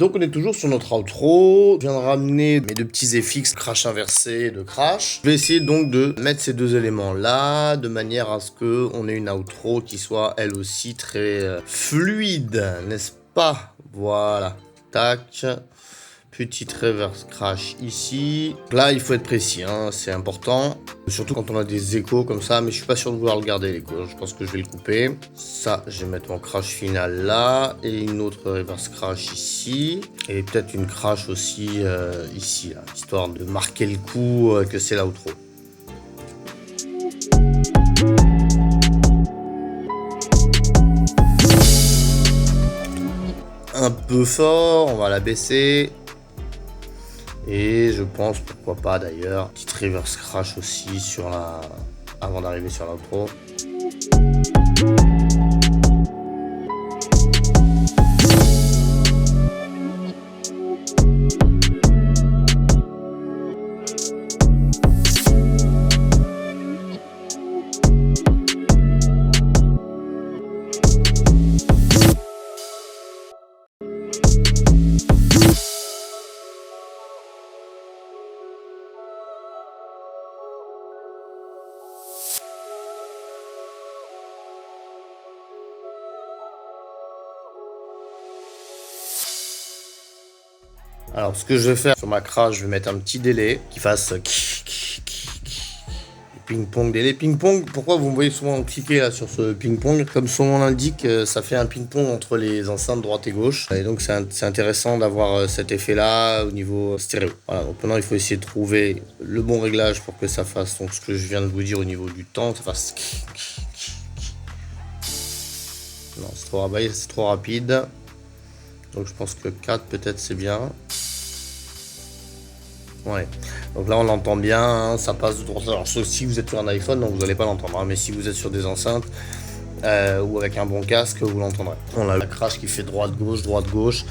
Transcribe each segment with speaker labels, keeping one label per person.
Speaker 1: Donc on est toujours sur notre outro. Je viens de ramener mes deux petits FX crash inversé de crash. Je vais essayer donc de mettre ces deux éléments là de manière à ce que on ait une outro qui soit elle aussi très fluide, n'est-ce pas? Voilà. Tac. Petite reverse crash ici. Là, il faut être précis, hein, c'est important. Surtout quand on a des échos comme ça, mais je suis pas sûr de vouloir le garder l'écho. Je pense que je vais le couper. Ça, je vais mettre mon crash final là. Et une autre reverse crash ici. Et peut-être une crash aussi ici, là, histoire de marquer le coup que c'est l'outro. Un peu fort, on va la baisser. Et je pense, pourquoi pas d'ailleurs, petite reverse crash aussi sur la... avant d'arriver sur l'outro. Alors, ce que je vais faire sur ma crash, je vais mettre un petit délai qui fasse ping-pong, délai ping-pong. Pourquoi vous me voyez souvent cliquer là sur ce ping-pong? Comme son nom l'indique, ça fait un ping-pong entre les enceintes droite et gauche. Et donc, c'est intéressant d'avoir cet effet-là au niveau stéréo. Voilà, donc maintenant, il faut essayer de trouver le bon réglage pour que ça fasse donc ce que je viens de vous dire au niveau du temps. Ça fasse... Non, c'est trop rabaillé, c'est trop rapide. Donc, je pense que 4, peut-être, c'est bien. Ouais, donc là on l'entend bien, hein, ça passe de droite. Alors sauf si vous êtes sur un iPhone, donc vous n'allez pas l'entendre, hein, mais si vous êtes sur des enceintes ou avec un bon casque, vous l'entendrez. On a la crash qui fait droite-gauche,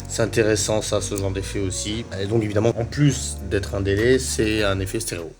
Speaker 1: c'est intéressant ça, ce genre d'effet aussi. Et donc évidemment, en plus d'être un délai, c'est un effet stéréo.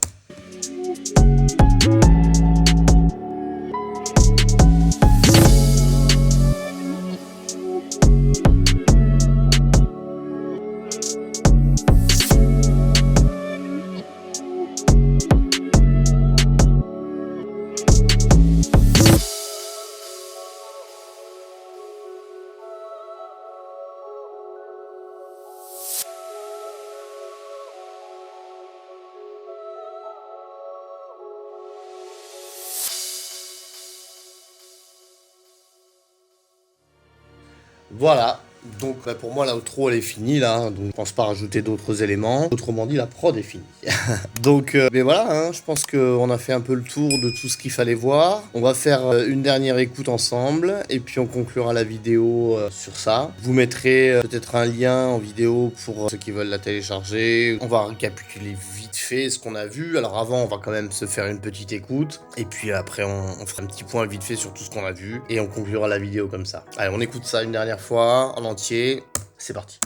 Speaker 1: Voilà, donc pour moi l'outro elle est finie là, donc je pense pas rajouter d'autres éléments. Autrement dit, la prod est finie. Donc, mais voilà, hein, je pense qu'on a fait un peu le tour de tout ce qu'il fallait voir. On va faire une dernière écoute ensemble et puis on conclura la vidéo sur ça. Je vous mettrai peut-être un lien en vidéo pour ceux qui veulent la télécharger. On va récapituler vite fait ce qu'on a vu. Alors avant, on va quand même se faire une petite écoute et puis après on fera un petit point vite fait sur tout ce qu'on a vu et on conclura la vidéo comme ça. Allez, on écoute ça une dernière fois en entier. C'est parti.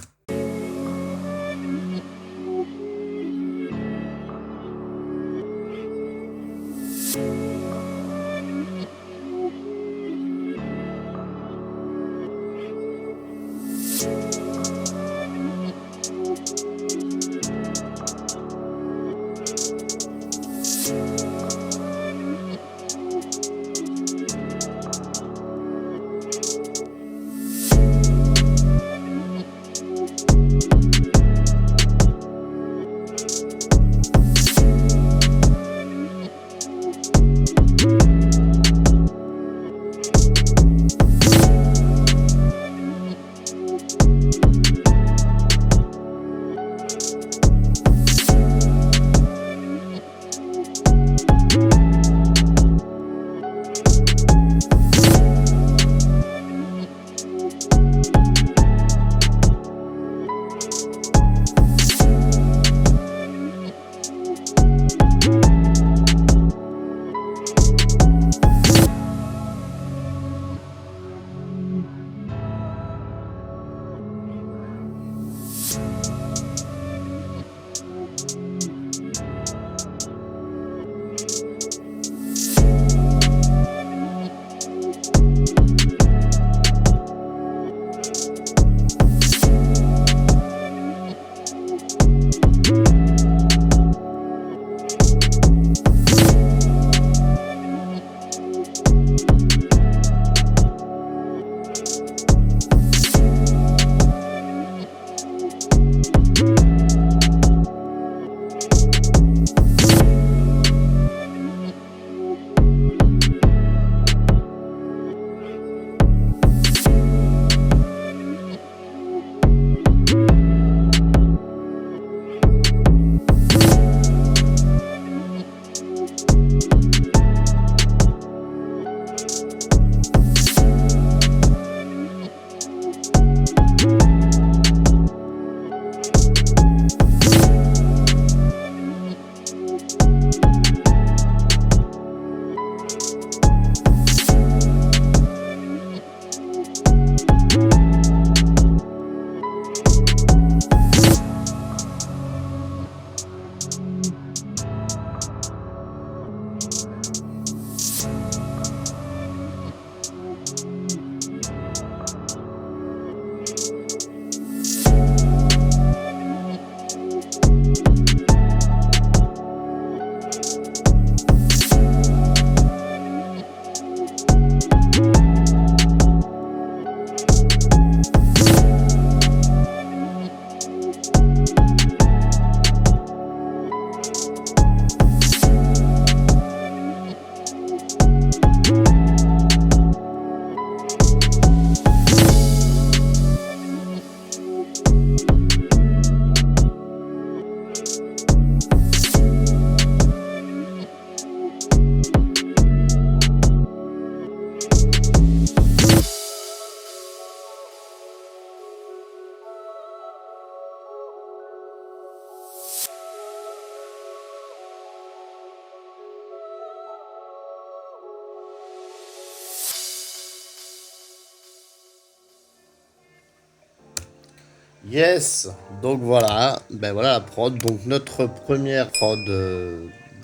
Speaker 1: Yes, donc voilà, ben voilà la prod. Donc notre première prod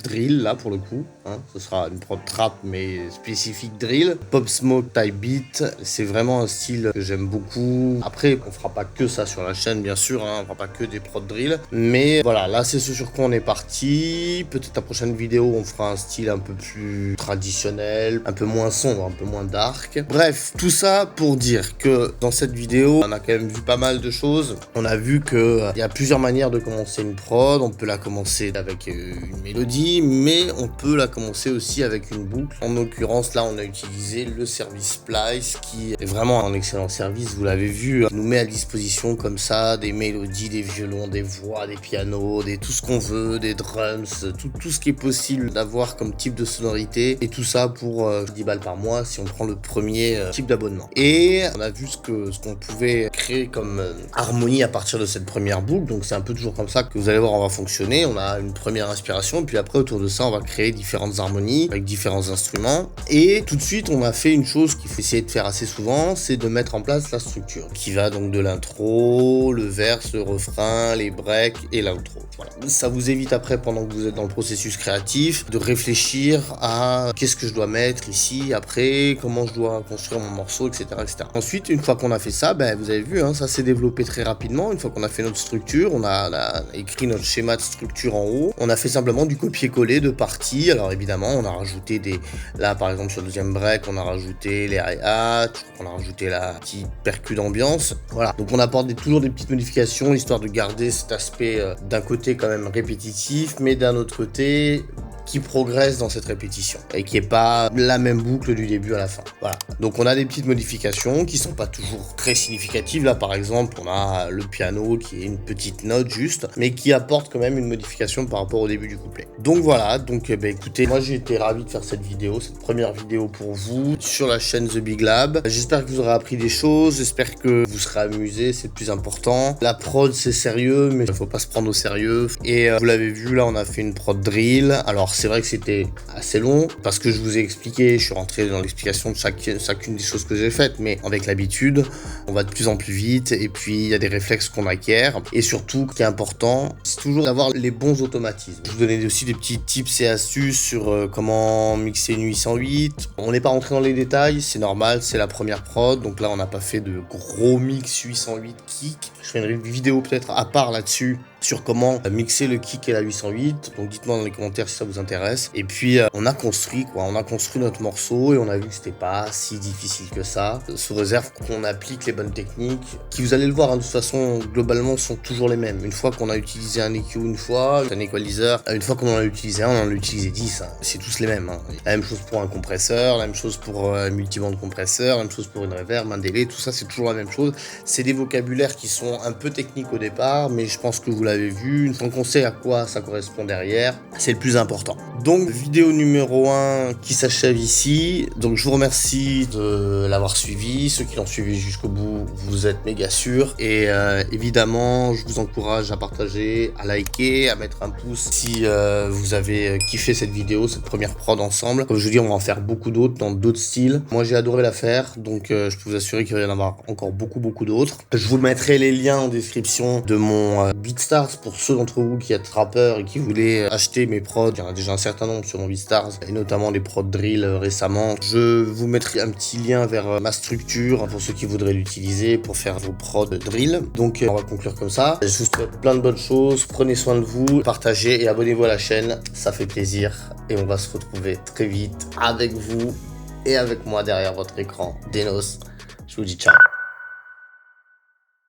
Speaker 1: drill là pour le coup, hein, ce sera une prod trap mais spécifique drill. Pop Smoke Type Beat, c'est vraiment un style que j'aime beaucoup. Après, on fera pas que ça sur la chaîne bien sûr, hein, on fera pas que des prods drill. Mais voilà, là c'est ce sur quoi on est parti. Peut-être la prochaine vidéo on fera un style un peu plus traditionnel, un peu moins sombre, un peu moins dark. Bref, tout ça pour dire que dans cette vidéo, on a quand même vu pas mal de choses. On a vu que il y a plusieurs manières de commencer une prod. On peut la commencer avec une mélodie, mais on peut la commencer aussi avec une boucle. En l'occurrence, là, on a utilisé le service Splice, qui est vraiment un excellent service. Vous l'avez vu, nous met à disposition comme ça des mélodies, des violons, des voix, des pianos, tout ce qu'on veut, des drums, tout ce qui est possible d'avoir comme type de sonorité. Et tout ça pour 10 balles par mois si on prend le premier type d'abonnement. Et on a vu ce qu'on pouvait créer comme harmonie à partir de cette première boucle. Donc c'est un peu toujours comme ça que vous allez voir on va fonctionner. On a une première inspiration, puis après autour de ça on va créer différentes harmonies avec différents instruments. Et tout de suite on a fait une chose qu'il faut essayer de faire assez souvent, c'est de mettre en place la structure qui va donc de l'intro, le verse, le refrain, les breaks et l'outro. Voilà. Ça vous évite après, pendant que vous êtes dans le processus créatif, de réfléchir à qu'est-ce que je dois mettre ici, après, comment je dois construire mon morceau, etc. etc. Ensuite, une fois qu'on a fait ça, ben, vous avez vu, hein, ça s'est développé très rapidement. Une fois qu'on a fait notre structure, on a écrit notre schéma de structure en haut, on a fait simplement du copier-coller de parties. Alors évidemment, on a rajouté là par exemple sur le deuxième break, on a rajouté les hi-hats, on a rajouté la petite percu d'ambiance. Voilà, donc on apporte toujours des petites modifications, histoire de garder cet aspect d'un côté quand même répétitif, mais d'un autre côté qui progresse dans cette répétition et qui est pas la même boucle du début à la fin. Voilà. Donc on a des petites modifications qui sont pas toujours très significatives. Là par exemple, on a le piano qui est une petite note juste, mais qui apporte quand même une modification par rapport au début du couplet. Donc voilà, donc écoutez, moi j'ai été ravi de faire cette vidéo, cette première vidéo pour vous sur la chaîne The Big Lab. J'espère que vous aurez appris des choses, j'espère que vous serez amusés, c'est le plus important. La prod c'est sérieux, mais il faut pas se prendre au sérieux. Et vous l'avez vu, là on a fait une prod drill. Alors c'est vrai que c'était assez long parce que je vous ai expliqué, je suis rentré dans l'explication de chacune des choses que j'ai faites, mais avec l'habitude, on va de plus en plus vite et puis il y a des réflexes qu'on acquiert. Et surtout, ce qui est important, c'est toujours d'avoir les bons automatismes. Je vous donnais aussi des petits tips et astuces sur comment mixer une 808. On n'est pas rentré dans les détails, c'est normal, c'est la première prod, donc là on n'a pas fait de gros mix 808 kick. Je ferai une vidéo peut-être à part là-dessus sur comment mixer le kick et la 808, donc dites-moi dans les commentaires si ça vous intéresse. Et puis on a construit notre morceau et on a vu que c'était pas si difficile que ça, sous réserve qu'on applique les bonnes techniques qui, vous allez le voir, hein, de toute façon globalement sont toujours les mêmes. Une fois qu'on a utilisé un EQ une fois, un equalizer, une fois qu'on en a utilisé un, on en a utilisé 10, hein. C'est tous les mêmes, hein. La même chose pour un compresseur, la même chose pour un multiband compresseur, la même chose pour une reverb, un délai, tout ça c'est toujours la même chose. C'est des vocabulaires qui sont un peu techniques au départ, mais je pense que vous l'avez vu, une fois qu'on sait à quoi ça correspond derrière, c'est le plus important. Donc vidéo numéro 1 qui s'achève ici. Donc je vous remercie de l'avoir suivi, ceux qui l'ont suivi jusqu'au bout, vous êtes méga sûrs. Et évidemment, je vous encourage à partager, à liker, à mettre un pouce si vous avez kiffé cette vidéo, cette première prod ensemble. Comme je vous dis, on va en faire beaucoup d'autres dans d'autres styles. Moi j'ai adoré la faire, donc je peux vous assurer qu'il va y en avoir encore beaucoup d'autres. Je vous mettrai les liens en description de mon BeatStars pour ceux d'entre vous qui êtes rappeurs et qui voulaient acheter mes prods. Il y en a déjà un certain nombre sur mon BeatStars et notamment les prods drill récemment. Je vous mettrai un petit lien vers ma structure pour ceux qui voudraient l'utiliser pour faire vos prods drill. Donc on va conclure comme ça. Je vous souhaite plein de bonnes choses. Prenez soin de vous, partagez et abonnez-vous à la chaîne. Ça fait plaisir et on va se retrouver très vite avec vous et avec moi derrière votre écran. Denos, je vous dis ciao.